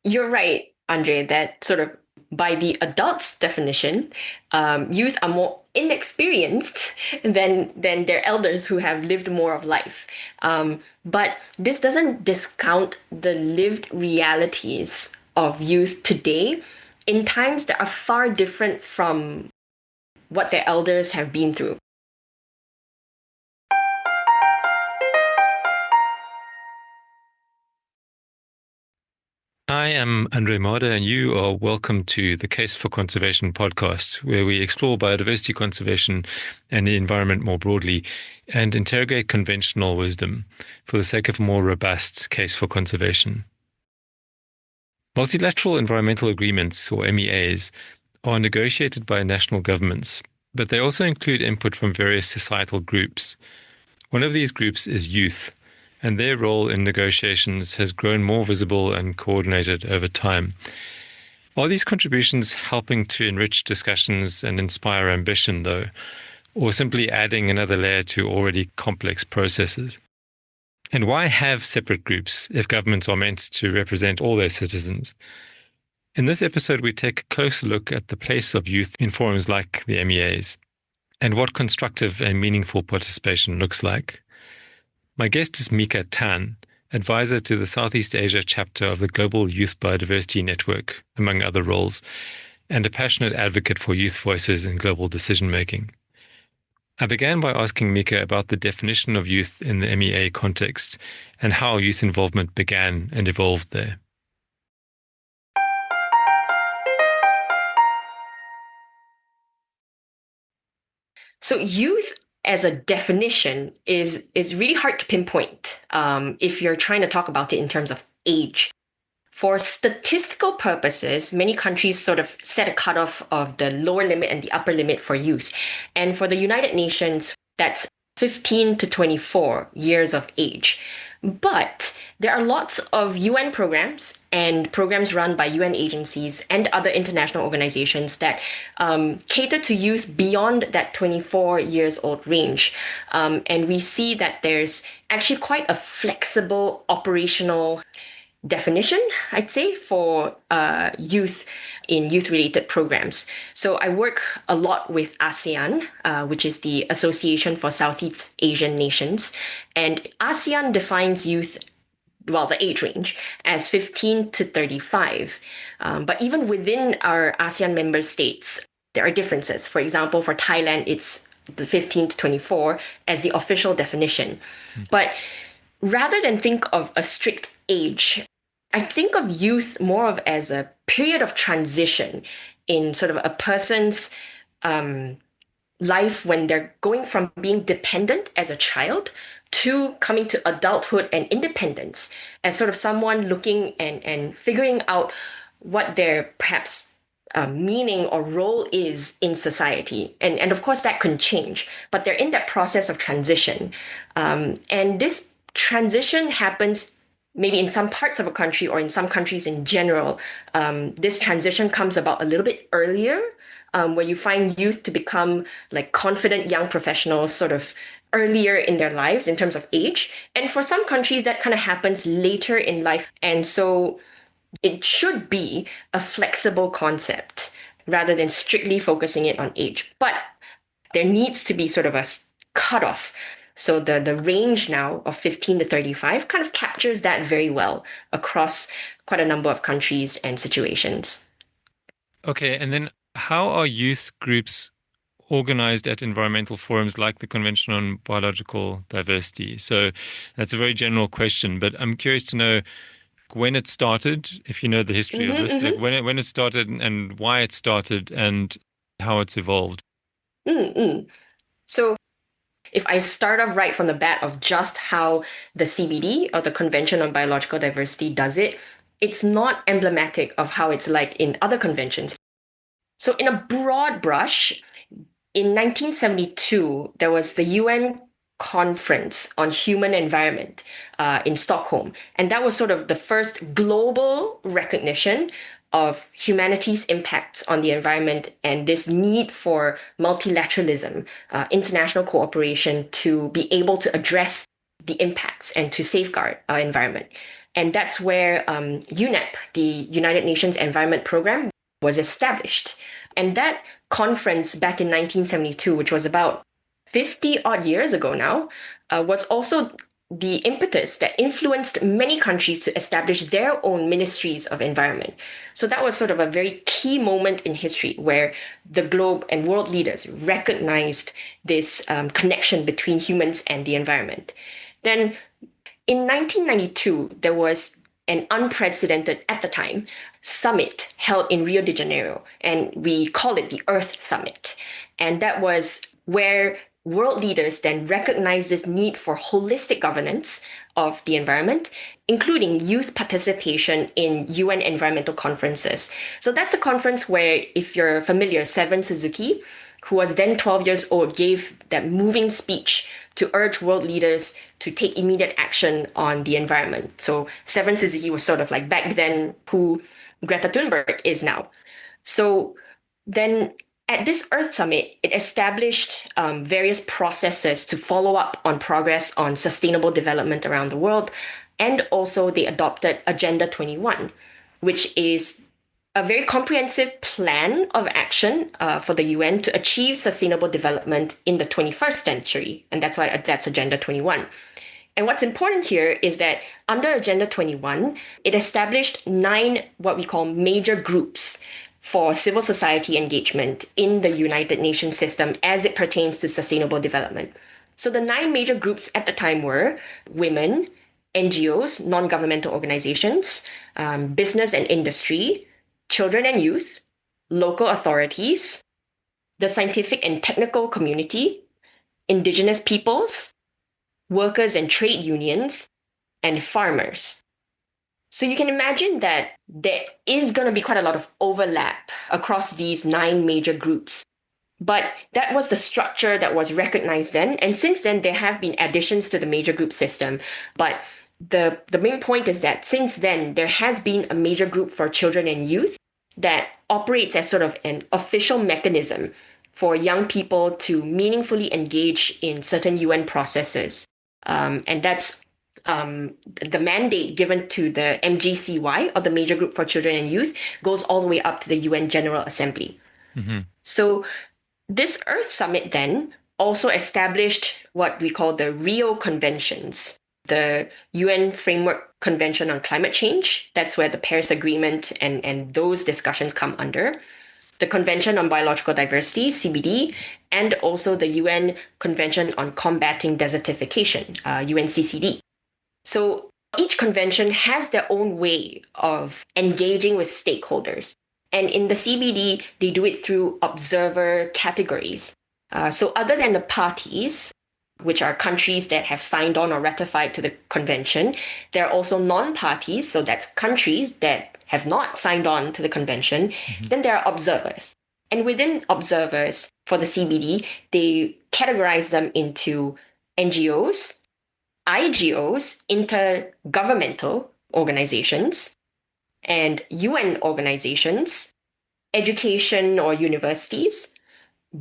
You're right, Andre, that sort of by the adult's definition, youth are more inexperienced than their elders who have lived more of life. But this doesn't discount the lived realities of youth today in times that are far different from what their elders have been through. I am Andre Mada, and you are welcome to the Case for Conservation podcast, where we explore biodiversity conservation and the environment more broadly and interrogate conventional wisdom for the sake of a more robust case for conservation. Multilateral environmental agreements, or MEAs, are negotiated by national governments, but they also include input from various societal groups. One of these groups is youth, and their role in negotiations has grown more visible and coordinated over time. Are these contributions helping to enrich discussions and inspire ambition, though, or simply adding another layer to already complex processes? And why have separate groups if governments are meant to represent all their citizens? In this episode, we take a closer look at the place of youth in forums like the MEAs and what constructive and meaningful participation looks like. My guest is Mika Tan, advisor to the Southeast Asia chapter of the Global Youth Biodiversity Network, among other roles, and a passionate advocate for youth voices in global decision-making. I began by asking Mika about the definition of youth in the MEA context and how youth involvement began and evolved there. So youth as a definition is really hard to pinpoint if you're trying to talk about it in terms of age. For statistical purposes, many countries sort of set a cutoff of the lower limit and the upper limit for youth. And for the United Nations, that's 15 to 24 years of age. But there are lots of UN programs and programs run by UN agencies and other international organizations that cater to youth beyond that 24 years old range. And we see that there's actually quite a flexible operational definition, I'd say, for youth in youth-related programs. So I work a lot with ASEAN, which is the Association for Southeast Asian Nations. And ASEAN defines youth, well, the age range, as 15 to 35. But even within our ASEAN member states, there are differences. For example, for Thailand, it's the 15 to 24 as the official definition. But rather than think of a strict age, I think of youth more of as a period of transition in sort of a person's life when they're going from being dependent as a child to coming to adulthood and independence as sort of someone looking and figuring out what their perhaps meaning or role is in society. And of course, that can change, but they're in that process of transition. And this transition happens maybe in some parts of a country or in some countries in general. This transition comes about a little bit earlier, where you find youth to become like confident young professionals sort of earlier in their lives in terms of age. And for some countries, that kind of happens later in life. And so it should be a flexible concept rather than strictly focusing it on age. But there needs to be sort of a cutoff. So the range now of 15 to 35 kind of captures that very well across quite a number of countries and situations. Okay, and then how are youth groups organized at environmental forums like the Convention on Biological Diversity? So that's a very general question, but I'm curious to know when it started, if you know the history of this, like when it started and why it started and how it's evolved. So if I start off right from the bat of just how the CBD or the Convention on Biological Diversity does it, it's not emblematic of how it's like in other conventions. So in a broad brush, in 1972, there was the UN Conference on Human Environment in Stockholm. And that was sort of the first global recognition of humanity's impacts on the environment and this need for multilateralism, international cooperation to be able to address the impacts and to safeguard our environment. And that's where UNEP, the United Nations Environment Programme, was established. And that conference back in 1972, which was about 50 odd years ago now, was also the impetus that influenced many countries to establish their own ministries of environment. So that was sort of a very key moment in history where the globe and world leaders recognized this connection between humans and the environment. Then in 1992, there was an unprecedented, at the time, summit held in Rio de Janeiro, and we call it the Earth Summit. And that was where world leaders then recognized this need for holistic governance of the environment, including youth participation in UN environmental conferences. So that's a conference where, if you're familiar, Severin Suzuki, who was then 12 years old, gave that moving speech to urge world leaders to take immediate action on the environment. So Severin Suzuki was sort of like back then who Greta Thunberg is now. So then at this Earth Summit, it established various processes to follow up on progress on sustainable development around the world. And also they adopted Agenda 21, which is a very comprehensive plan of action for the UN to achieve sustainable development in the 21st century. And that's why that's Agenda 21. And what's important here is that under Agenda 21, it established 9 what we call major groups for civil society engagement in the United Nations system as it pertains to sustainable development. So the 9 major groups at the time were women, NGOs, non-governmental organizations, business and industry, children and youth, local authorities, the scientific and technical community, indigenous peoples, workers and trade unions, and farmers. So you can imagine that there is going to be quite a lot of overlap across these 9 major groups. But that was the structure that was recognized then. And since then, there have been additions to the major group system. But the main point is that since then, there has been a major group for children and youth that operates as sort of an official mechanism for young people to meaningfully engage in certain UN processes. And that's the mandate given to the MGCY, or the Major Group for Children and Youth, goes all the way up to the UN General Assembly. Mm-hmm. So this Earth Summit then also established what we call the Rio Conventions, the UN Framework Convention on Climate Change. That's where the Paris Agreement and those discussions come under. The Convention on Biological Diversity, CBD, and also the UN Convention on Combating Desertification, UNCCD. So each convention has their own way of engaging with stakeholders. And in the CBD, they do it through observer categories. So other than the parties, which are countries that have signed on or ratified to the convention, there are also non-parties, so that's countries that have not signed on to the convention. Mm-hmm. Then there are observers. And within observers for the CBD, they categorize them into NGOs, IGOs, intergovernmental organizations, and UN organizations, education or universities,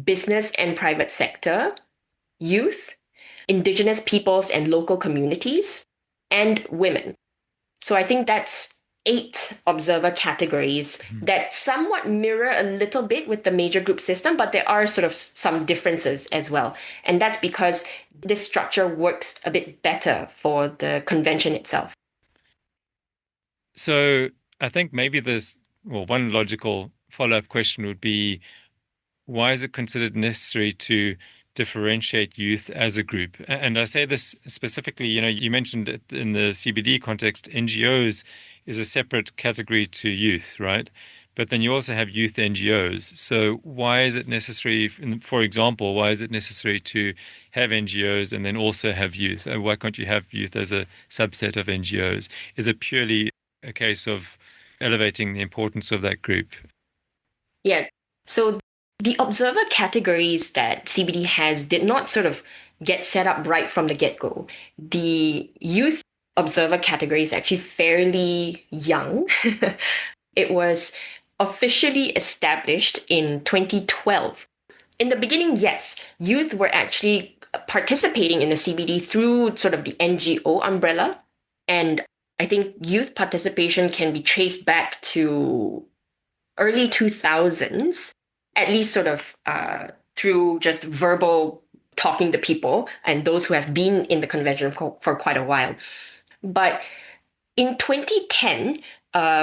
business and private sector, youth, indigenous peoples and local communities, and women. So I think that's 8 observer categories that somewhat mirror a little bit with the major group system, but there are sort of some differences as well. And that's because this structure works a bit better for the convention itself. So I think maybe one logical follow-up question would be, why is it considered necessary to differentiate youth as a group? And I say this specifically, you mentioned it in the CBD context, NGOs is a separate category to youth, right? But then you also have youth NGOs. So why is it necessary, for example, why is it necessary to have NGOs and then also have youth? Why can't you have youth as a subset of NGOs? Is it purely a case of elevating the importance of that group? Yeah. So the observer categories that CBD has did not sort of get set up right from the get-go. The youth observer category is actually fairly young. It was officially established in 2012. In the beginning, yes, youth were actually participating in the CBD through sort of the NGO umbrella. And I think youth participation can be traced back to early 2000s, at least sort of through just verbal talking to people and those who have been in the convention for quite a while. But in 2010,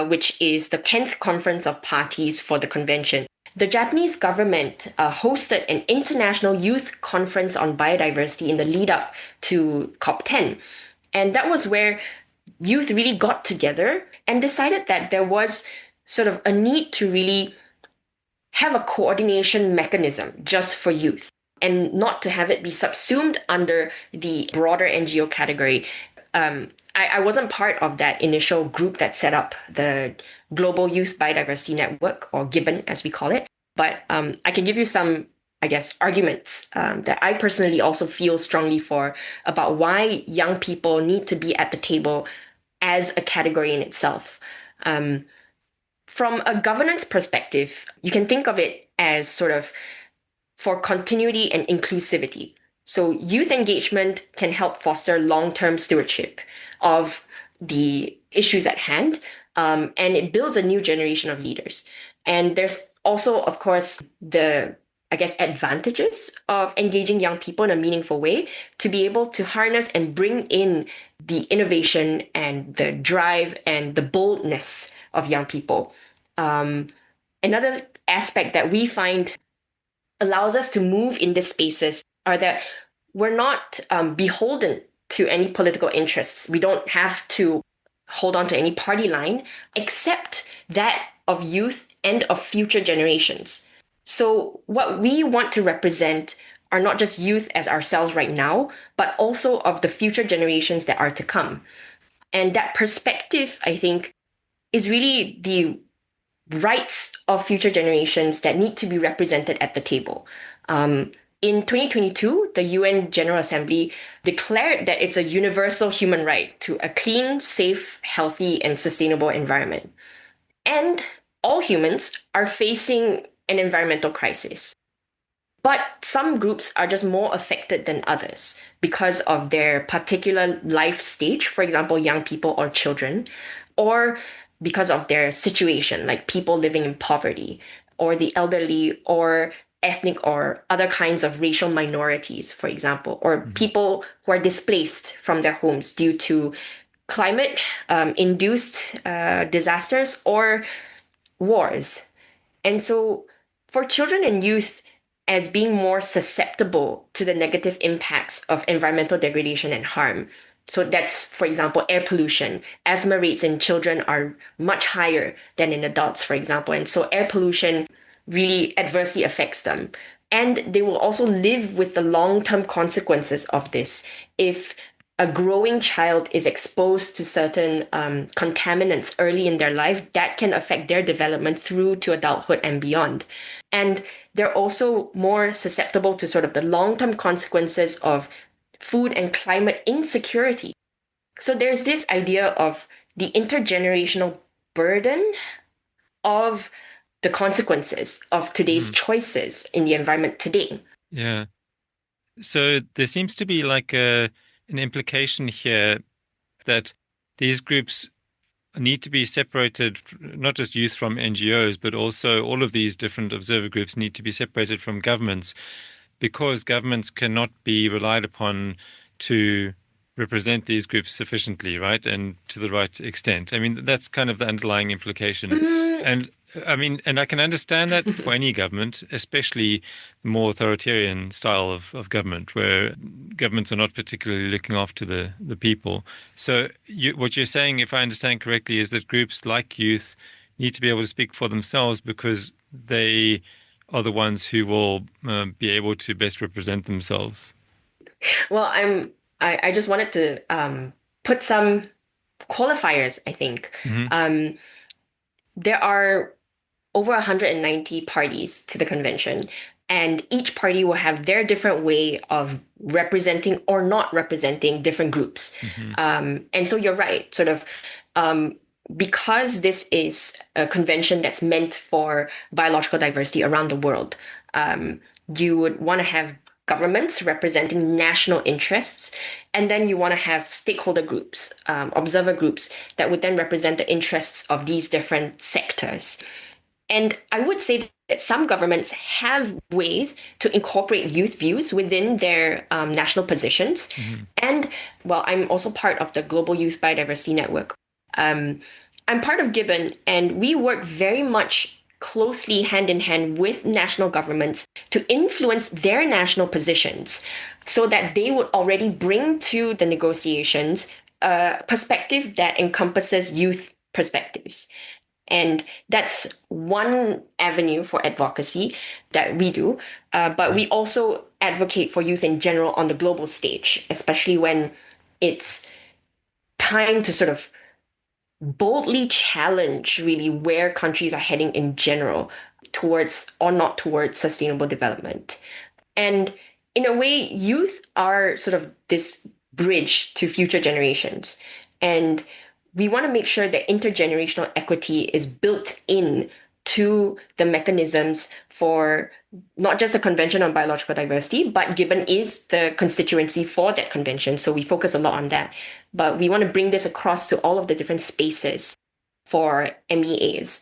which is the 10th Conference of Parties for the convention, the Japanese government hosted an international youth conference on biodiversity in the lead up to COP10. And that was where youth really got together and decided that there was sort of a need to really have a coordination mechanism just for youth and not to have it be subsumed under the broader NGO category. I wasn't part of that initial group that set up the Global Youth Biodiversity Network, or Gibbon as we call it, but I can give you some, I guess, arguments that I personally also feel strongly for about why young people need to be at the table as a category in itself. From a governance perspective, you can think of it as sort of for continuity and inclusivity. So youth engagement can help foster long-term stewardship of the issues at hand, and it builds a new generation of leaders. And there's also, of course, the, I guess, advantages of engaging young people in a meaningful way to be able to harness and bring in the innovation and the drive and the boldness of young people. Another aspect that we find allows us to move in these spaces are that we're not beholden to any political interests. We don't have to hold on to any party line except that of youth and of future generations. So what we want to represent are not just youth as ourselves right now, but also of the future generations that are to come. And that perspective, I think, is really the rights of future generations that need to be represented at the table. In 2022, the UN General Assembly declared that it's a universal human right to a clean, safe, healthy, and sustainable environment. And all humans are facing an environmental crisis. But some groups are just more affected than others because of their particular life stage, for example, young people or children, or because of their situation, like people living in poverty, or the elderly, or ethnic or other kinds of racial minorities, for example, or people who are displaced from their homes due to climate induced disasters or wars. And so for children and youth, as being more susceptible to the negative impacts of environmental degradation and harm. So that's, for example, air pollution. Asthma rates in children are much higher than in adults, for example. And so air pollution really adversely affects them. And they will also live with the long-term consequences of this. If a growing child is exposed to certain contaminants early in their life, that can affect their development through to adulthood and beyond. And they're also more susceptible to sort of the long-term consequences of food and climate insecurity. So there's this idea of the intergenerational burden of the consequences of today's choices in the environment today. Yeah. So there seems to be like an implication here that these groups need to be separated, not just youth from NGOs, but also all of these different observer groups need to be separated from governments, because governments cannot be relied upon to represent these groups sufficiently, right? And to the right extent. I mean, that's kind of the underlying implication. And I mean, and I can understand that for any government, especially the more authoritarian style of government, where governments are not particularly looking after the people. So what you're saying, if I understand correctly, is that groups like youth need to be able to speak for themselves because they are the ones who will be able to best represent themselves. Well, I just wanted to put some qualifiers, I think. There are over 190 parties to the convention, and each party will have their different way of representing or not representing different groups. And so you're right, sort of, because this is a convention that's meant for biological diversity around the world, you would want to have governments representing national interests. And then you want to have stakeholder groups, observer groups that would then represent the interests of these different sectors. And I would say that some governments have ways to incorporate youth views within their national positions. Mm-hmm. And well, I'm also part of the Global Youth Biodiversity Network. Um, I'm part of Gibbon, and we work very much closely hand in hand with national governments to influence their national positions so that they would already bring to the negotiations a perspective that encompasses youth perspectives. And that's one avenue for advocacy that we do. But we also advocate for youth in general on the global stage, especially when it's time to sort of boldly challenge really where countries are heading in general towards or not towards sustainable development. And in a way, youth are sort of this bridge to future generations. And we want to make sure that intergenerational equity is built in to the mechanisms for not just the Convention on Biological Diversity, but Gibbon is the constituency for that convention. So we focus a lot on that. But we want to bring this across to all of the different spaces for MEAs.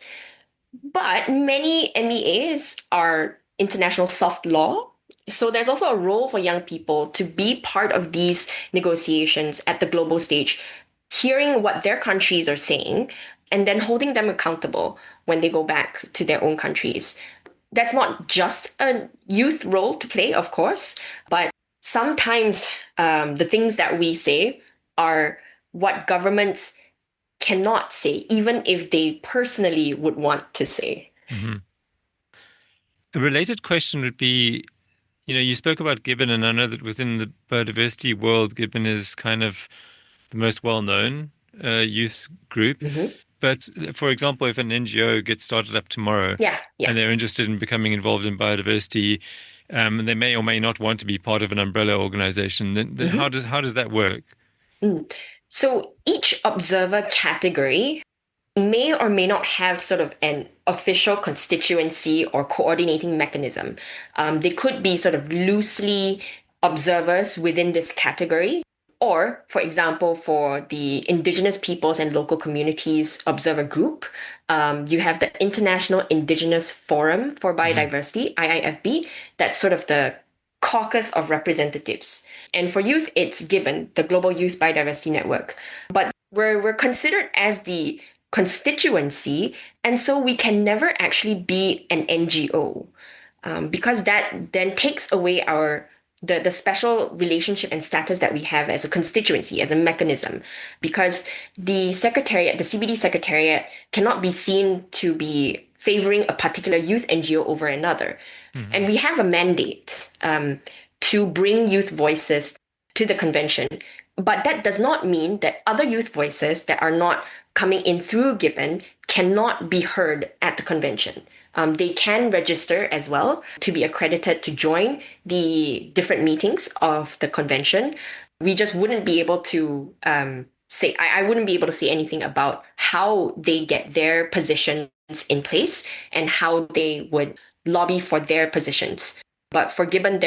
But many MEAs are international soft law. So there's also a role for young people to be part of these negotiations at the global stage, hearing what their countries are saying, and then holding them accountable when they go back to their own countries. That's not just a youth role to play, of course, but sometimes the things that we say are what governments cannot say, even if they personally would want to say. Mm-hmm. A related question would be, you spoke about Gibbon, and I know that within the biodiversity world, Gibbon is kind of the most well-known youth group. Mm-hmm. But for example, if an NGO gets started up tomorrow Yeah. and they're interested in becoming involved in biodiversity, and they may or may not want to be part of an umbrella organization, then Mm-hmm. how does that work? So each observer category may or may not have sort of an official constituency or coordinating mechanism. They could be sort of loosely observers within this category. Or, for example, for the Indigenous Peoples and Local Communities Observer Group, you have the International Indigenous Forum for Biodiversity, IIFB. That's sort of the caucus of representatives. And for youth, it's Gibbon, the Global Youth Biodiversity Network. But we're considered as the constituency, and so we can never actually be an NGO, because that then takes away the special relationship and status that we have as a constituency, as a mechanism, because the secretariat, the CBD secretariat, cannot be seen to be favoring a particular youth NGO over another. Mm-hmm. And we have a mandate to bring youth voices to the convention. But that does not mean that other youth voices that are not coming in through Gibbon cannot be heard at the convention. They can register as well to be accredited to join the different meetings of the convention. We just wouldn't be able to I wouldn't be able to say anything about how they get their positions in place and how they would lobby for their positions. But for Gibbon,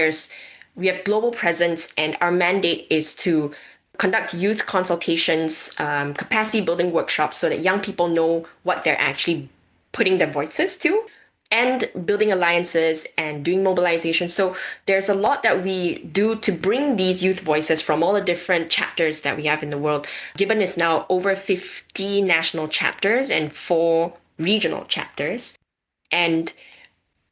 we have global presence, and our mandate is to conduct youth consultations, capacity building workshops so that young people know what they're actually putting their voices to, and building alliances and doing mobilization. So there's a lot that we do to bring these youth voices from all the different chapters that we have in the world. Gibbon is now over 50 national chapters and 4 regional chapters. And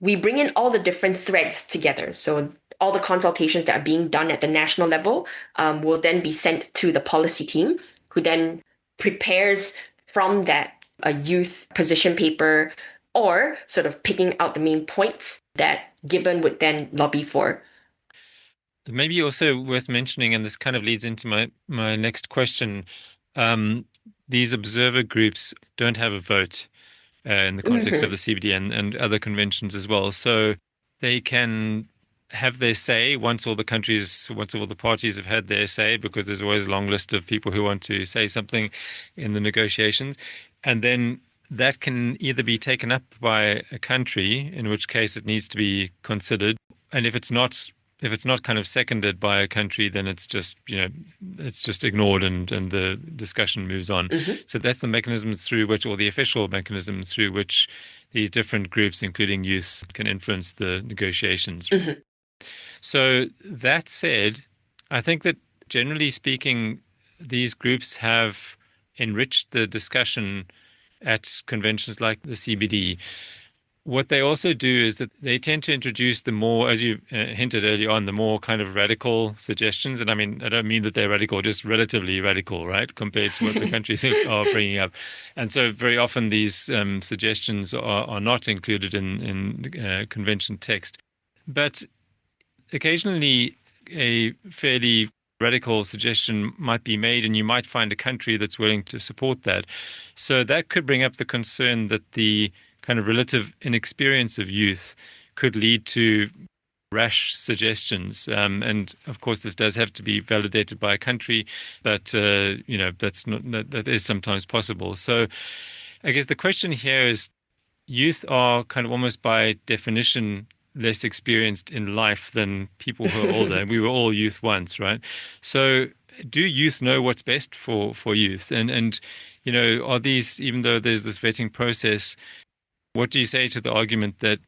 we bring in all the different threads together. So all the consultations that are being done at the national level will then be sent to the policy team, who then prepares from that a youth position paper, or sort of picking out the main points that Gibbon would then lobby for. Maybe also worth mentioning, and this kind of leads into my next question, these observer groups don't have a vote in the context of the CBD and other conventions as well. So they can have their say once all the parties have had their say, because there's always a long list of people who want to say something in the negotiations. And then that can either be taken up by a country, in which case it needs to be considered. And if it's not if it's not kind of seconded by a country, then it's just, it's just ignored and the discussion moves on. Mm-hmm. So that's the mechanism through which, or the official mechanism through which these different groups, including youth, can influence the negotiations. Mm-hmm. So that said, I think that generally speaking, these groups have enriched the discussion at conventions like the CBD. What they also do is that they tend to introduce the more, as you hinted early on, the more kind of radical suggestions. And I mean, I don't mean that they're radical, just relatively radical, right, compared to what the countries are bringing up. And so very often these suggestions are not included in convention text. But occasionally a fairly radical suggestion might be made, and you might find a country that's willing to support that. So that could bring up the concern that the kind of relative inexperience of youth could lead to rash suggestions. And of course, this does have to be validated by a country, but that is sometimes possible. So I guess the question here is, youth are kind of almost by definition less experienced in life than people who are older. And we were all youth once, right? So do youth know what's best for youth? And are these, even though there's this vetting process, what do you say to the argument that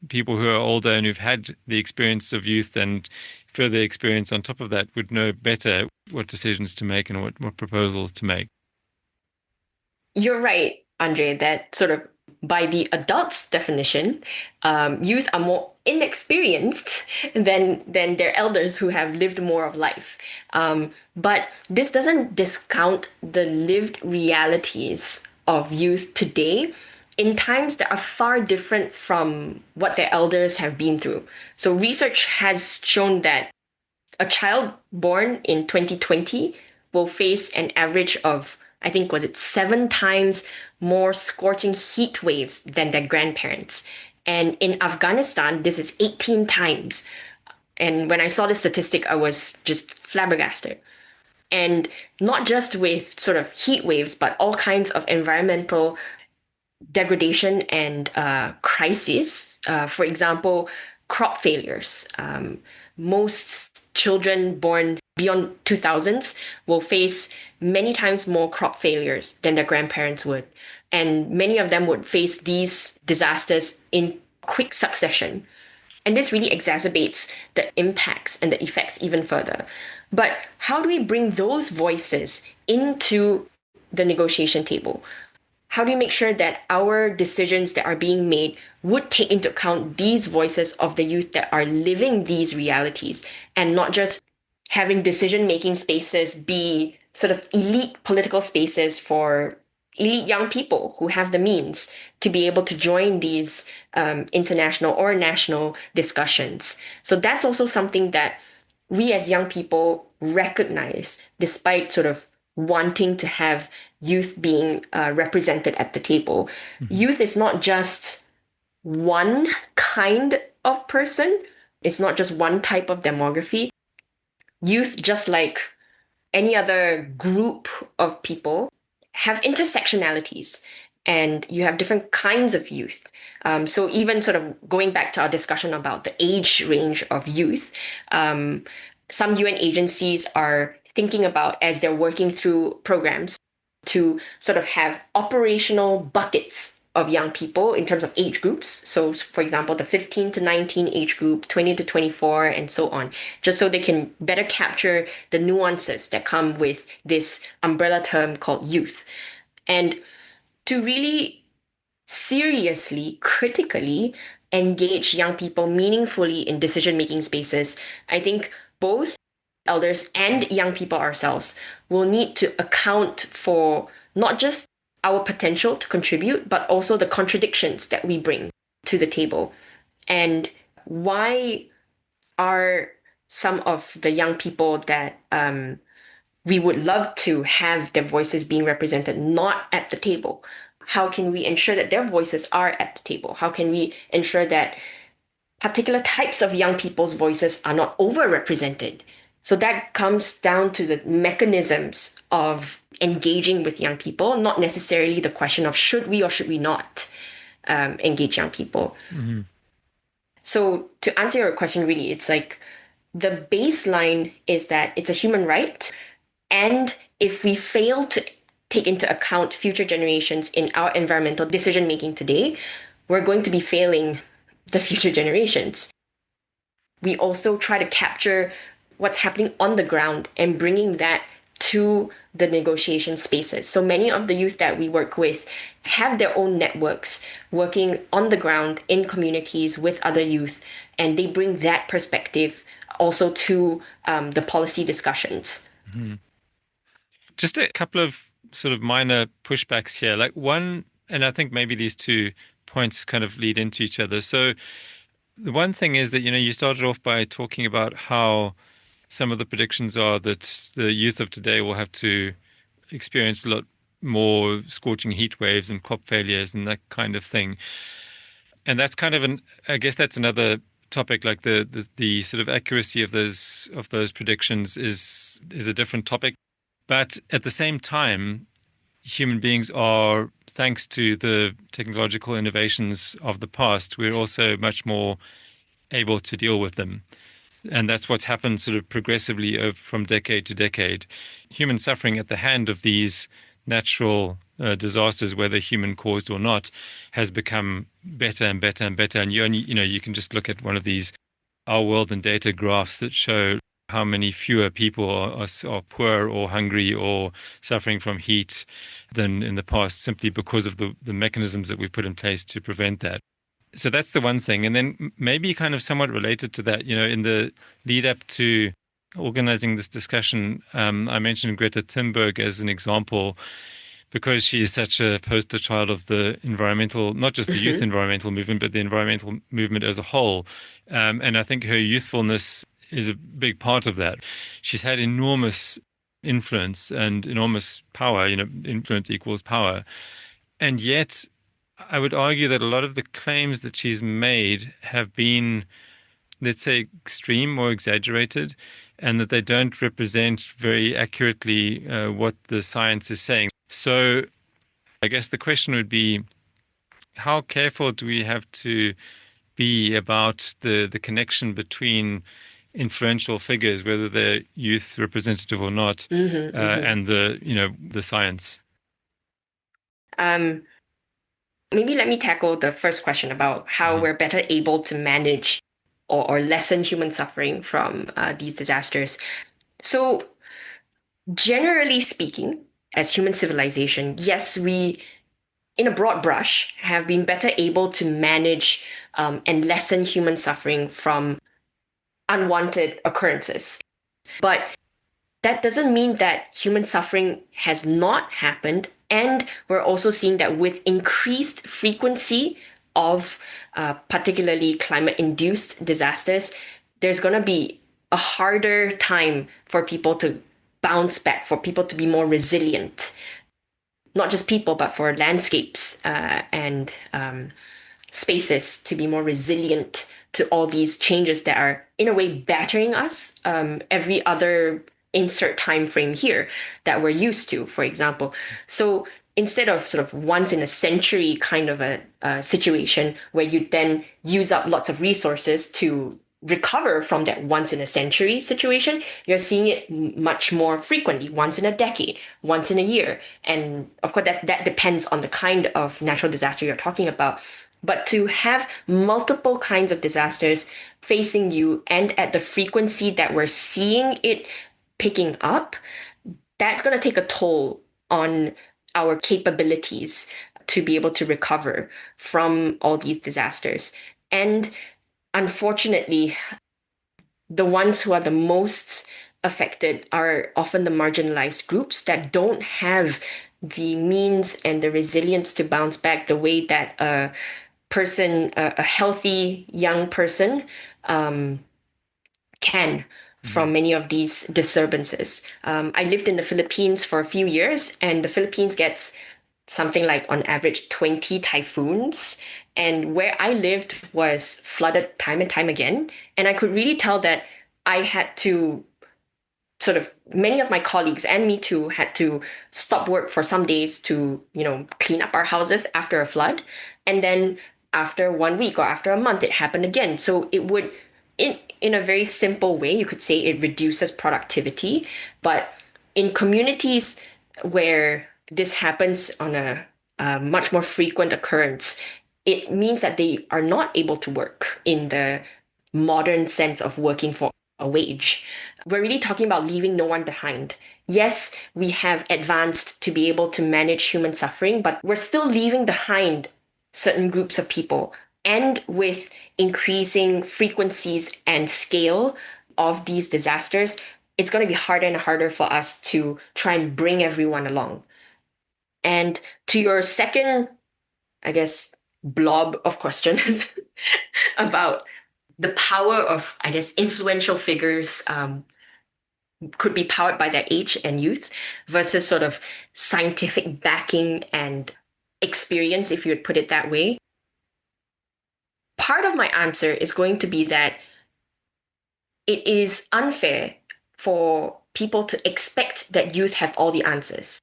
people who are older and who've had the experience of youth and further experience on top of that would know better what decisions to make and what proposals to make? You're right, Andre, that sort of by the adult's definition, youth are more inexperienced than their elders who have lived more of life. But this doesn't discount the lived realities of youth today in times that are far different from what their elders have been through. So research has shown that a child born in 2020 will face an average of, I think, was it 7 times more scorching heat waves than their grandparents. And in Afghanistan, this is 18 times. And when I saw this statistic, I was just flabbergasted. And not just with sort of heat waves, but all kinds of environmental degradation and crises. For example, crop failures. Most children born beyond 2000s will face many times more crop failures than their grandparents would. And many of them would face these disasters in quick succession. And this really exacerbates the impacts and the effects even further. But how do we bring those voices into the negotiation table? How do we make sure that our decisions that are being made would take into account these voices of the youth that are living these realities, and not just having decision-making spaces be sort of elite political spaces for elite young people who have the means to be able to join these international or national discussions? So that's also something that we as young people recognize, despite sort of wanting to have youth being represented at the table. Mm-hmm. Youth is not just one kind of person. It's not just one type of demography. Youth, just like any other group of people, have intersectionalities, and you have different kinds of youth. So even sort of going back to our discussion about the age range of youth, some UN agencies are thinking about, as they're working through programs, to sort of have operational buckets of young people in terms of age groups. So, for example, the 15 to 19 age group, 20 to 24, and so on, just so they can better capture the nuances that come with this umbrella term called youth. And to really seriously, critically engage young people meaningfully in decision-making spaces, I think both elders and young people ourselves will need to account for not just our potential to contribute, but also the contradictions that we bring to the table. And why are some of the young people that we would love to have their voices being represented not at the table? How can we ensure that their voices are at the table? How can we ensure that particular types of young people's voices are not overrepresented? So that comes down to the mechanisms of engaging with young people, not necessarily the question of should we or should we not engage young people. Mm-hmm. So to answer your question, really, it's like the baseline is that it's a human right. And if we fail to take into account future generations in our environmental decision making today, we're going to be failing the future generations. We also try to capture what's happening on the ground and bringing that to the negotiation spaces. So many of the youth that we work with have their own networks working on the ground in communities with other youth, and they bring that perspective also to the policy discussions. Mhm. Just a couple of sort of minor pushbacks here. Like one, and I think maybe these two points kind of lead into each other. So the one thing is that, you started off by talking about how some of the predictions are that the youth of today will have to experience a lot more scorching heat waves and crop failures and that kind of thing. And that's kind of I guess that's another topic. Like the sort of accuracy of those predictions is a different topic. But at the same time, human beings are, thanks to the technological innovations of the past, we're also much more able to deal with them. And that's what's happened sort of progressively from decade to decade. Human suffering at the hand of these natural disasters, whether human caused or not, has become better and better and better. And you can just look at one of these Our World in Data graphs that show how many fewer people are poor or hungry or suffering from heat than in the past, simply because of the mechanisms that we've put in place to prevent that. So that's the one thing. And then maybe kind of somewhat related to that, in the lead up to organizing this discussion, I mentioned Greta Thunberg as an example because she is such a poster child of the environmental, not just the youth Mm-hmm. environmental movement, but the environmental movement as a whole. And I think her youthfulness is a big part of that. She's had enormous influence and enormous power. Influence equals power. And yet, I would argue that a lot of the claims that she's made have been, let's say, extreme or exaggerated, and that they don't represent very accurately what the science is saying. So I guess the question would be, how careful do we have to be about the connection between influential figures, whether they're youth representative or not, Mm-hmm, mm-hmm. and the science? Um, Maybe let me tackle the first question about how Mhm. we're better able to manage or lessen human suffering from these disasters. So, generally speaking, as human civilization, yes, we, in a broad brush, have been better able to manage and lessen human suffering from unwanted occurrences. But that doesn't mean that human suffering has not happened. And we're also seeing that with increased frequency of particularly climate induced disasters, there's going to be a harder time for people to bounce back, for people to be more resilient. Not just people, but for landscapes and spaces to be more resilient to all these changes that are in a way battering us every other insert time frame here that we're used to, for example. So instead of sort of once in a century kind of a situation where you then use up lots of resources to recover from that once in a century situation, you're seeing it much more frequently, once in a decade, once in a year. And of course, that depends on the kind of natural disaster you're talking about. But to have multiple kinds of disasters facing you and at the frequency that we're seeing it picking up, that's going to take a toll on our capabilities to be able to recover from all these disasters. And unfortunately, the ones who are the most affected are often the marginalized groups that don't have the means and the resilience to bounce back the way that a healthy young person um, can Mhm. from many of these disturbances. I lived in the Philippines for a few years, and the Philippines gets something like on average 20 typhoons. And where I lived was flooded time and time again. And I could really tell that I had to sort of, many of my colleagues and me too had to stop work for some days to, clean up our houses after a flood. And then after 1 week or after a month, it happened again. So it would in a very simple way, you could say it reduces productivity, but in communities where this happens on a much more frequent occurrence, it means that they are not able to work in the modern sense of working for a wage. We're really talking about leaving no one behind. Yes, we have advanced to be able to manage human suffering, but we're still leaving behind certain groups of people. And with increasing frequencies and scale of these disasters, it's going to be harder and harder for us to try and bring everyone along. And to your second, I guess, blob of questions about the power of, I guess, influential figures could be powered by their age and youth versus sort of scientific backing and experience, if you would put it that way. Part of my answer is going to be that it is unfair for people to expect that youth have all the answers.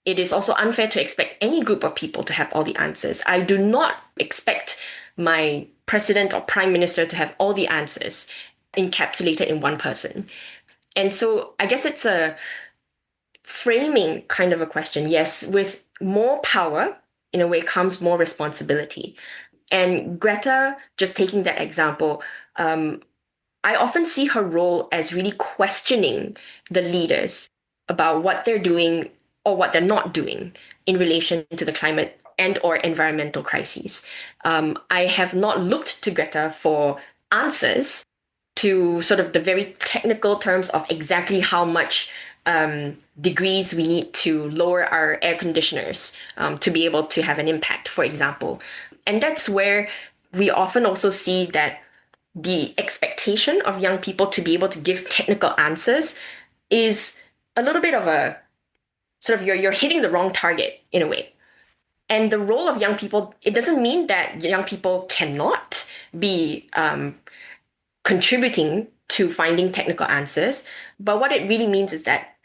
It is also unfair to expect any group of people to have all the answers. I do not expect my president or prime minister to have all the answers encapsulated in one person. And so I guess it's a framing kind of a question. Yes, with more power, in a way, comes more responsibility. And Greta, just taking that example, I often see her role as really questioning the leaders about what they're doing or what they're not doing in relation to the climate and or environmental crises. I have not looked to Greta for answers to sort of the very technical terms of exactly how much degrees we need to lower our air conditioners to be able to have an impact, for example. And that's where we often also see that the expectation of young people to be able to give technical answers is a little bit of a sort of you're hitting the wrong target in a way. And the role of young people, it doesn't mean that young people cannot be contributing to finding technical answers, but what it really means is that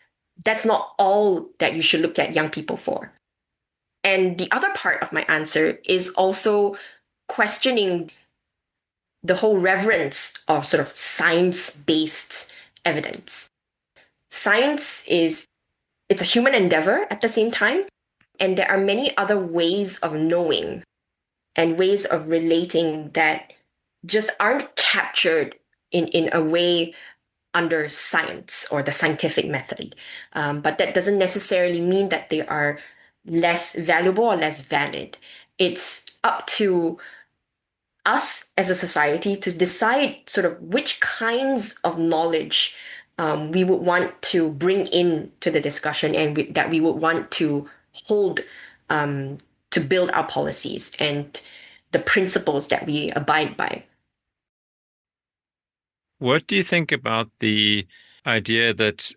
that's not all that you should look at young people for. And the other part of my answer is also questioning the whole reverence of sort of science-based evidence. Science it's a human endeavor at the same time, and there are many other ways of knowing and ways of relating that just aren't captured in a way under science or the scientific method. But that doesn't necessarily mean that they are less valuable or less valid. It's up to us as a society to decide sort of which kinds of knowledge we would want to bring in to the discussion and that we would want to hold to build our policies and the principles that we abide by. What do you think about the idea that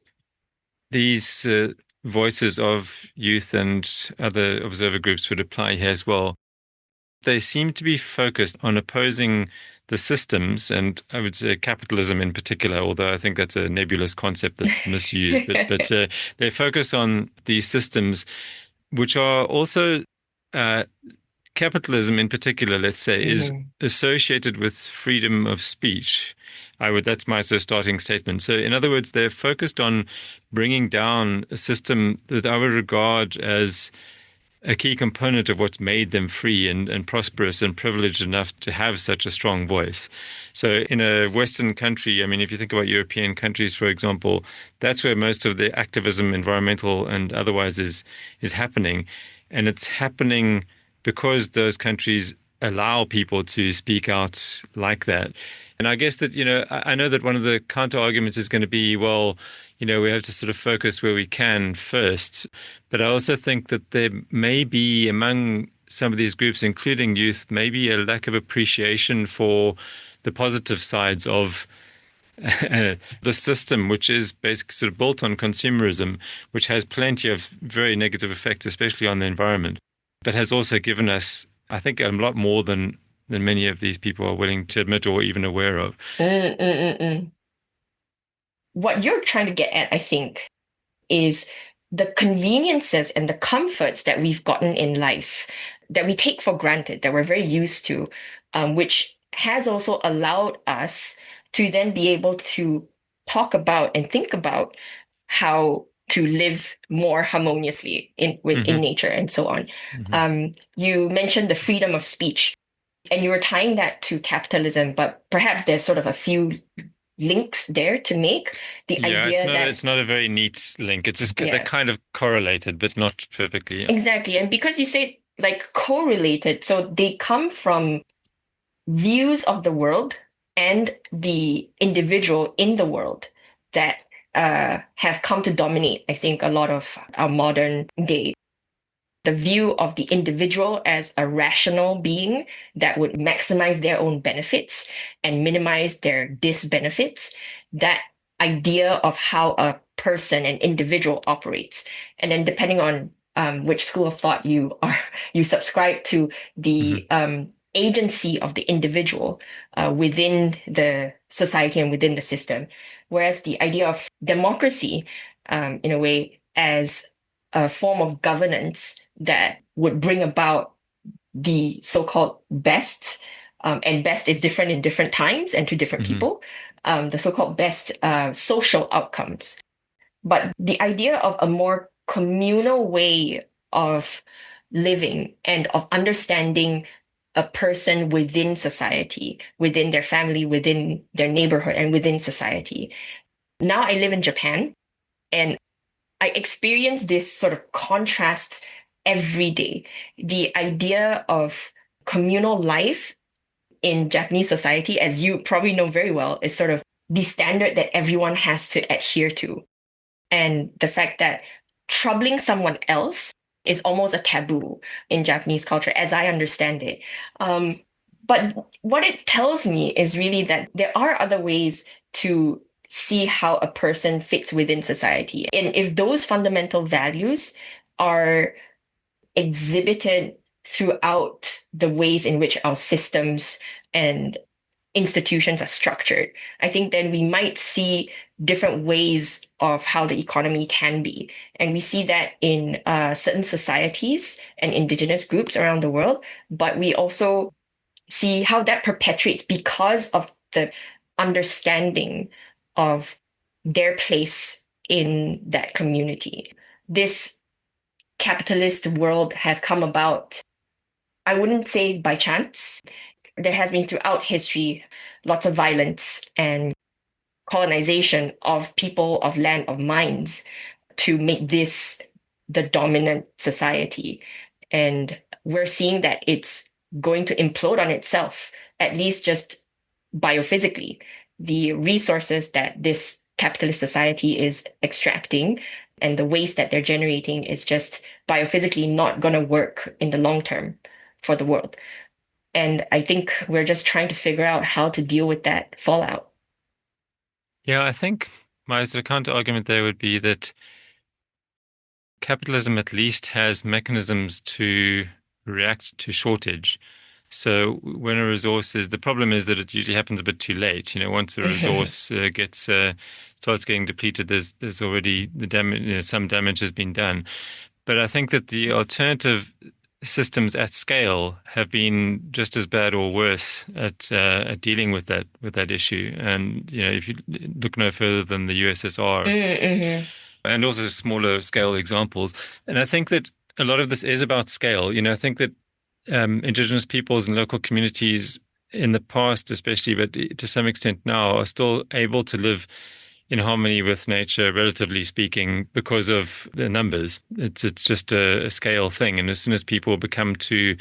these voices of youth and other observer groups would apply here as well? They seem to be focused on opposing the systems, and I would say capitalism in particular, although I think that's a nebulous concept that's misused. But they focus on these systems, which are also capitalism in particular, let's say, is associated with freedom of speech. That's my starting statement. So in other words, they're focused on bringing down a system that I would regard as a key component of what's made them free and prosperous and privileged enough to have such a strong voice. So in a Western country, I mean, if you think about European countries, for example, that's where most of the activism, environmental and otherwise, is happening. And it's happening because those countries allow people to speak out like that. And I guess that, I know that one of the counter arguments is going to be, well, we have to sort of focus where we can first. But I also think that there may be among some of these groups, including youth, maybe a lack of appreciation for the positive sides of the system, which is basically sort of built on consumerism, which has plenty of very negative effects, especially on the environment, but has also given us, I think, a lot more than many of these people are willing to admit or even aware of. What you're trying to get at, I think, is the conveniences and the comforts that we've gotten in life that we take for granted, that we're very used to, which has also allowed us to then be able to talk about and think about how to live more harmoniously in Hmm. nature and so on. Hmm. You mentioned the freedom of speech, and you were tying that to capitalism, but perhaps there's sort of a few links there to make. The Yeah, it's idea not that, it's not a very neat link. It's just they're yeah, kind of correlated, but not perfectly. Yeah. exactly. And because you say like correlated, so they come from views of the world and the individual in the world that have come to dominate, I think, a lot of our modern day. The view of the individual as a rational being that would maximize their own benefits and minimize their disbenefits, that idea of how a person, an individual operates. And then depending on which school of thought you are, you subscribe to, Hmm. the agency of the individual within the society and within the system. Whereas the idea of democracy, in a way, as a form of governance that would bring about the so-called best, and best is different in different times and to different Hmm. people, the so-called best social outcomes. But the idea of a more communal way of living and of understanding a person within society, within their family, within their neighborhood, and within society. Now I live in Japan, and I experience this sort of contrast every day. The idea of communal life in Japanese society, as you probably know very well, is sort of the standard that everyone has to adhere to. And the fact that troubling someone else is almost a taboo in Japanese culture, as I understand it. Um, but what it tells me is really that there are other ways to see how a person fits within society. And if those fundamental values are exhibited throughout the ways in which our systems and institutions are structured, I think then we might see different ways of how the economy can be. And we see that in certain societies and indigenous groups around the world, but we also see how that perpetuates because of the understanding of their place in that community. This capitalist world has come about, I wouldn't say by chance. There has been throughout history lots of violence and colonization of people, of land, of minds to make this the dominant society. And we're seeing that it's going to implode on itself, at least just biophysically. The resources that this capitalist society is extracting and the waste that they're generating is just biophysically not going to work in the long term for the world. And I think we're just trying to figure out how to deal with that fallout. Yeah, I think my sort of counter argument there would be that capitalism at least has mechanisms to react to shortage. So when a resource is, the problem is that it usually happens a bit too late. Once a resource gets starts getting depleted, there's already the damage, some damage has been done. But I think that the alternative systems at scale have been just as bad or worse at dealing with that issue. And if you look no further than the USSR Mm-hmm. and also smaller scale examples, and I think that a lot of this is about scale. I think that indigenous peoples and local communities in the past, especially, but to some extent now, are still able to live in harmony with nature, relatively speaking, because of the numbers. It's just a scale thing, and as soon as people become too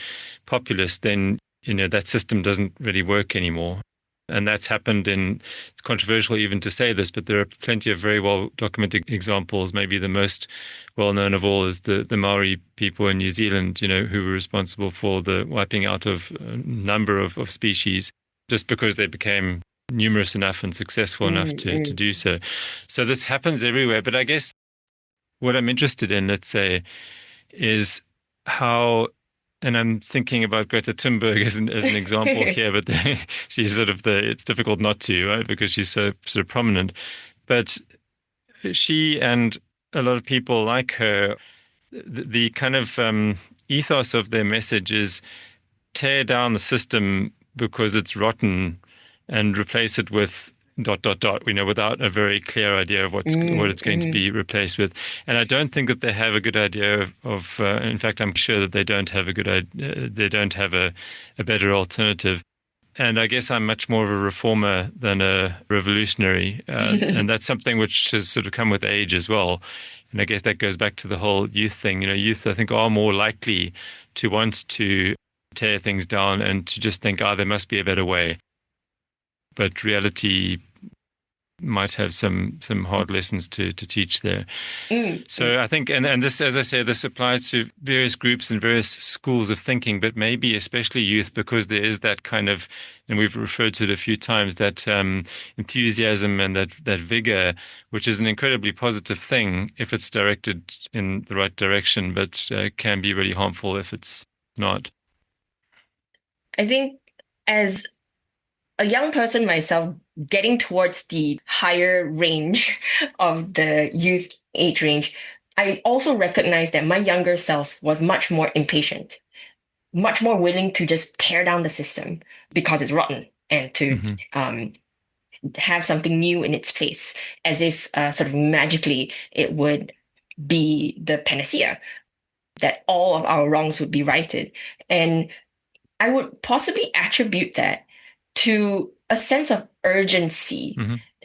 populous, then that system doesn't really work anymore. And that's happened it's controversial even to say this, but there are plenty of very well documented examples. Maybe the most well known of all is the Maori people in New Zealand, who were responsible for the wiping out of a number of species just because they became numerous enough and successful enough to Mm-hmm. do so. So this happens everywhere. But I guess what I'm interested in, let's say, is how, and I'm thinking about Greta Thunberg as an example here, but she's sort of it's difficult not to, right? Because she's so sort of prominent. But she and a lot of people like her, the kind of ethos of their message is tear down the system because it's rotten and replace it with dot dot dot, without a very clear idea of what it's going to be replaced with. And I don't think that they have a good idea of. In fact, I'm sure that they don't have a good idea. They don't have a better alternative. And I guess I'm much more of a reformer than a revolutionary, and that's something which has sort of come with age as well. And I guess that goes back to the whole youth thing. Youth, I think, are more likely to want to tear things down and to just think, there must be a better way. But reality might have some hard lessons to teach there. So I think, and this, as I say, this applies to various groups and various schools of thinking, but maybe especially youth, because there is that kind of, and we've referred to it a few times, that enthusiasm and that vigor, which is an incredibly positive thing if it's directed in the right direction, but can be really harmful if it's not. I think as a young person myself, getting towards the higher range of the youth age range, I also recognize that my younger self was much more impatient, much more willing to just tear down the system because it's rotten and to have something new in its place, as if sort of magically it would be the panacea, that all of our wrongs would be righted. And I would possibly attribute that to a sense of urgency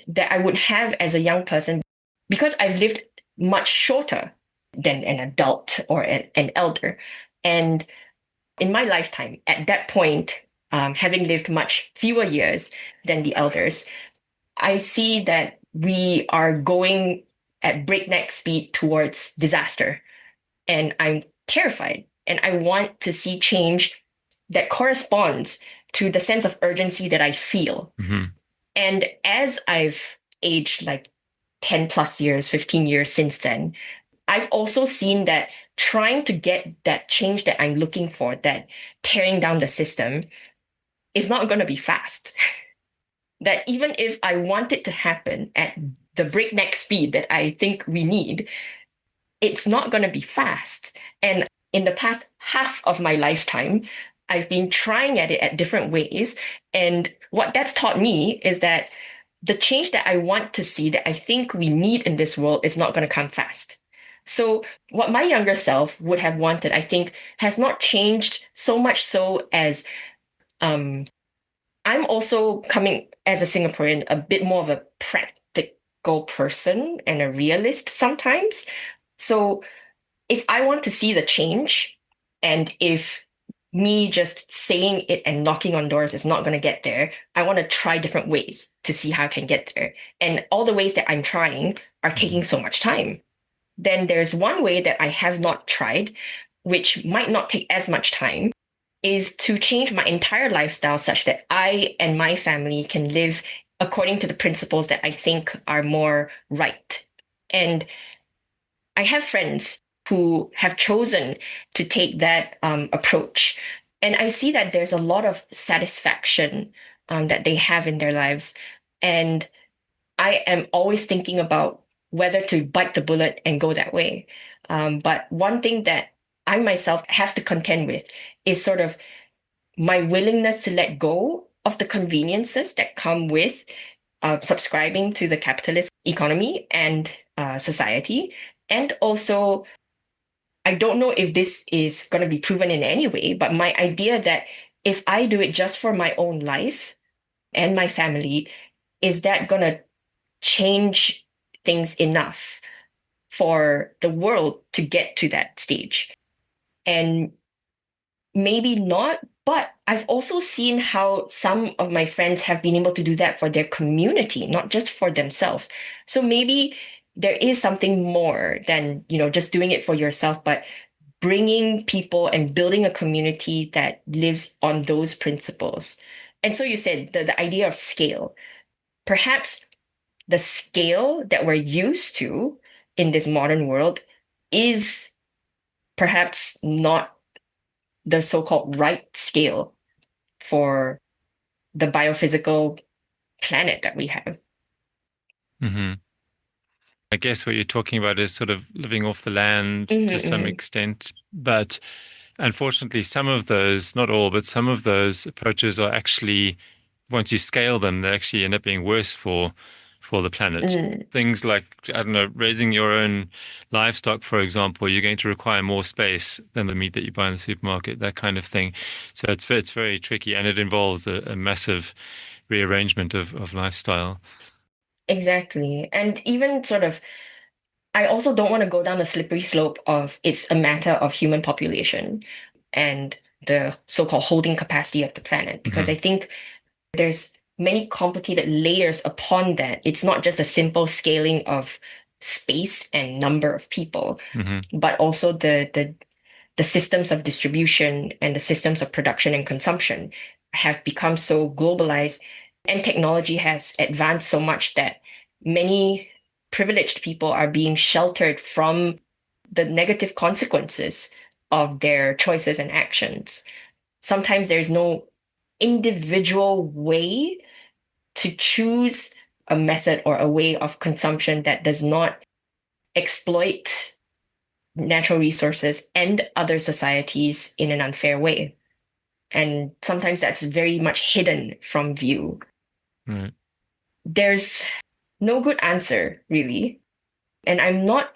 that I would have as a young person, because I've lived much shorter than an adult or an elder. And in my lifetime, at that point, having lived much fewer years than the elders, I see that we are going at breakneck speed towards disaster. And I'm terrified. And I want to see change that corresponds to the sense of urgency that I feel. And as I've aged like 10 plus years, 15 years since then, I've also seen that trying to get that change that I'm looking for, that tearing down the system, is not going to be fast. That even if I want it to happen at the breakneck speed that I think we need, it's not going to be fast. And in the past half of my lifetime, I've been trying at it at different ways. And what that's taught me is that the change that I want to see, that I think we need in this world, is not going to come fast. So what my younger self would have wanted, I think, has not changed so much so as I'm also coming, as a Singaporean, a bit more of a practical person and a realist sometimes. So if I want to see the change, and if me just saying it and knocking on doors is not going to get there, I want to try different ways to see how I can get there. And all the ways that I'm trying are taking so much time. Then there's one way that I have not tried, which might not take as much time, is to change my entire lifestyle such that I and my family can live according to the principles that I think are more right. And I have friends who have chosen to take that approach. And I see that there's a lot of satisfaction that they have in their lives. And I am always thinking about whether to bite the bullet and go that way. But one thing that I myself have to contend with is sort of my willingness to let go of the conveniences that come with subscribing to the capitalist economy and society. And also, I don't know if this is going to be proven in any way, but my idea that if I do it just for my own life and my family, is that going to change things enough for the world to get to that stage? And maybe not, but I've also seen how some of my friends have been able to do that for their community, not just for themselves. So maybe there is something more than, just doing it for yourself, but bringing people and building a community that lives on those principles. And so you said the idea of scale. Perhaps the scale that we're used to in this modern world is perhaps not the so-called right scale for the biophysical planet that we have. I guess what you're talking about is sort of living off the land to some extent. But unfortunately, some of those, not all, but some of those approaches are actually once you scale them, they actually end up being worse for the planet. Mm, Things like, I don't know, raising your own livestock, for example, you're going to require more space than the meat that you buy in the supermarket, that kind of thing. So it's very tricky, and it involves a massive rearrangement of lifestyle. exactly. And even sort of, I also don't want to go down the slippery slope of it's a matter of human population and the so-called holding capacity of the planet, because I Hmm. think there's many complicated layers upon that. It's not just a simple scaling of space and number of people, Hmm. but also the systems of distribution and the systems of production and consumption have become so globalized, and technology has advanced so much that many privileged people are being sheltered from the negative consequences of their choices and actions. Sometimes there's no individual way to choose a method or a way of consumption that does not exploit natural resources and other societies in an unfair way. And sometimes that's very much hidden from view. Right. There's no good answer, really. And I'm not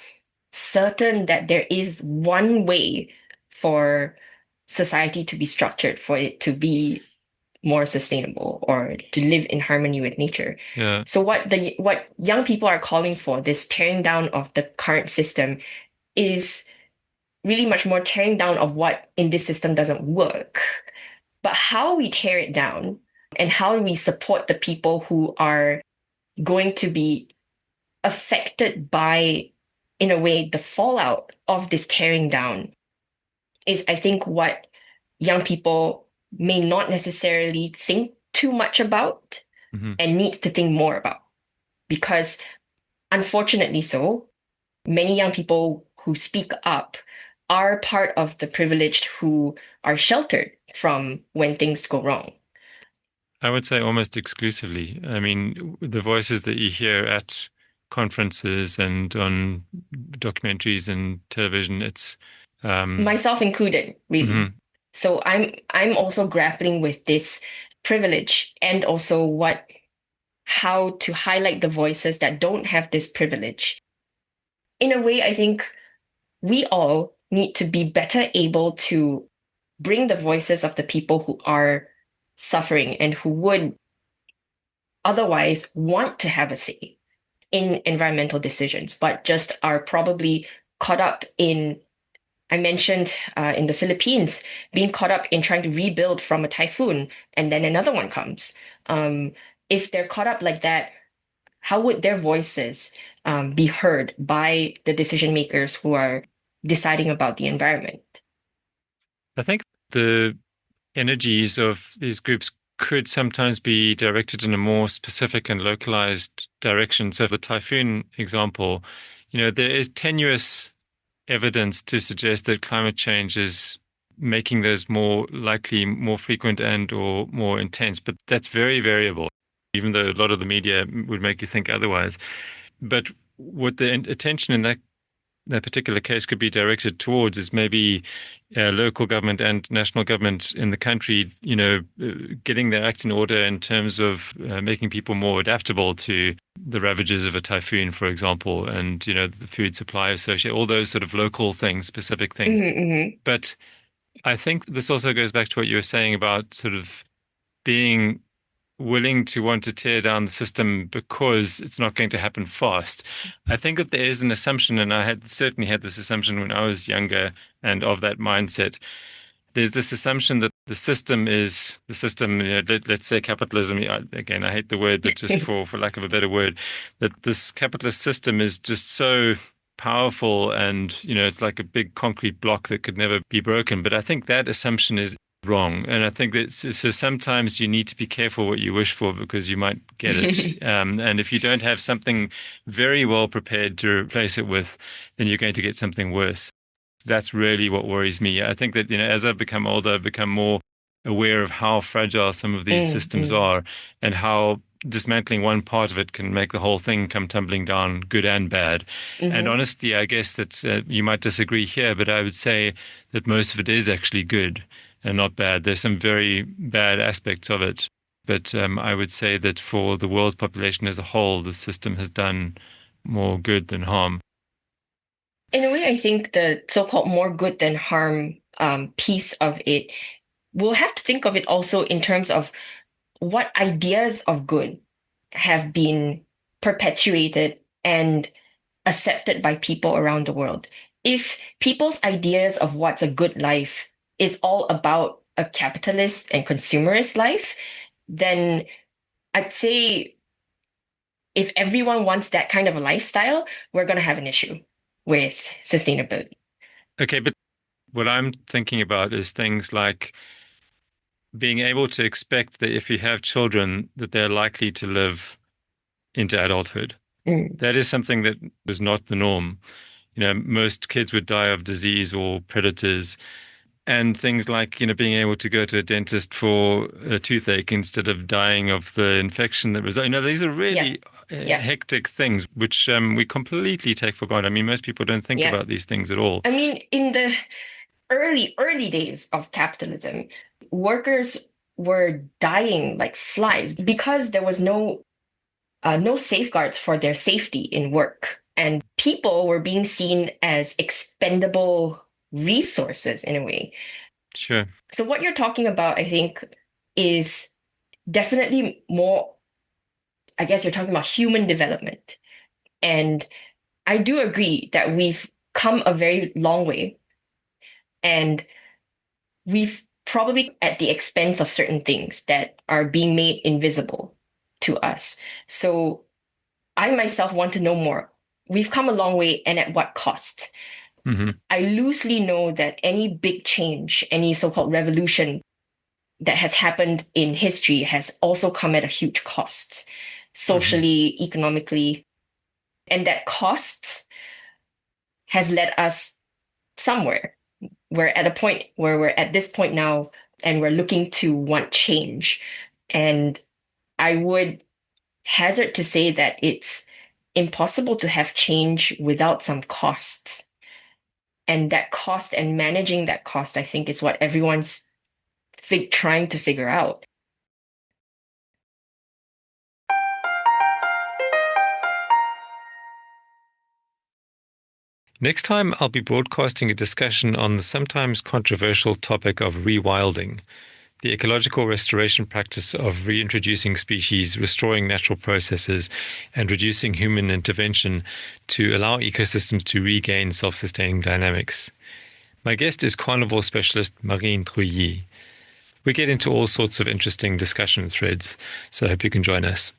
certain that there is one way for society to be structured for it to be more sustainable or to live in harmony with nature. Yeah. So what young people are calling for, this tearing down of the current system, is really much more tearing down of what in this system doesn't work. But how we tear it down and how we support the people who are going to be affected by, in a way, the fallout of this tearing down is, I think, what young people may not necessarily think too much about Hmm. and needs to think more about. Because unfortunately so, many young people who speak up are part of the privileged who are sheltered from when things go wrong. I would say almost exclusively. I mean, the voices that you hear at conferences and on documentaries and television, it's um, Myself included, really. mhm. So I'm also grappling with this privilege and also what how to highlight the voices that don't have this privilege. In a way, I think we all need to be better able to bring the voices of the people who are suffering and who would otherwise want to have a say in environmental decisions, but just are probably caught up in, I mentioned in the Philippines, being caught up in trying to rebuild from a typhoon and then another one comes. Um, if they're caught up like that, how would their voices be heard by the decision makers who are deciding about the environment? I think the energies of these groups could sometimes be directed in a more specific and localized direction. So, the typhoon example, there is tenuous evidence to suggest that climate change is making those more likely, more frequent, and or more intense. But that's very variable, even though a lot of the media would make you think otherwise. But what the attention in that particular case could be directed towards is maybe local government and national government in the country, getting their act in order in terms of making people more adaptable to the ravages of a typhoon, for example, and, the food supply associated, all those sort of local things, specific things. Hmm. But I think this also goes back to what you were saying about sort of being willing to want to tear down the system because it's not going to happen fast. I think that there is an assumption, and I had certainly had this assumption when I was younger and of that mindset. There's this assumption that the system is the system, let's say capitalism. Again, I hate the word, but just for lack of a better word, that this capitalist system is just so powerful and, it's like a big concrete block that could never be broken. But I think that assumption is wrong. And I think that so sometimes you need to be careful what you wish for because you might get it. And if you don't have something very well prepared to replace it with, then you're going to get something worse. That's really what worries me. I think that, as I've become older, I've become more aware of how fragile some of these systems Mm-hmm. are and how dismantling one part of it can make the whole thing come tumbling down, good and bad. And Hmm. honestly, I guess that you might disagree here, but I would say that most of it is actually good and not bad. There's some very bad aspects of it. But I would say that for the world's population as a whole, the system has done more good than harm. In a way, I think the so-called more good than harm piece of it, we'll have to think of it also in terms of what ideas of good have been perpetuated and accepted by people around the world. If people's ideas of what's a good life is all about a capitalist and consumerist life, then I'd say if everyone wants that kind of a lifestyle, we're going to have an issue with sustainability. Okay, but what I'm thinking about is things like being able to expect that if you have children, that they're likely to live into adulthood. Mm. That is something that is not the norm. Most kids would die of disease or predators, and things like, being able to go to a dentist for a toothache instead of dying of the infection that was, these are Yeah, really yeah, hectic things, which we completely take for granted. I mean, most people don't think yeah. about these things at all. I mean, in the early days of capitalism, workers were dying like flies because there was no safeguards for their safety in work. And people were being seen as expendable resources in a way. Sure. So, what you're talking about, I think, is definitely more, I guess you're talking about human development. And I do agree that we've come a very long way. And we've probably at the expense of certain things that are being made invisible to us. So, I myself want to know more. We've come a long way, and at what cost? Hmm. I loosely know that any big change, any so called revolution that has happened in history has also come at a huge cost, Hmm. socially, economically. And that cost has led us somewhere. We're at a point where we're at this point now, and we're looking to want change. And I would hazard to say that it's impossible to have change without some cost. And that cost and managing that cost, I think, is what everyone's trying to figure out. Next time, I'll be broadcasting a discussion on the sometimes controversial topic of rewilding, the ecological restoration practice of reintroducing species, restoring natural processes, and reducing human intervention to allow ecosystems to regain self-sustaining dynamics. My guest is carnivore specialist Marine Trouilly. We get into all sorts of interesting discussion threads, so I hope you can join us.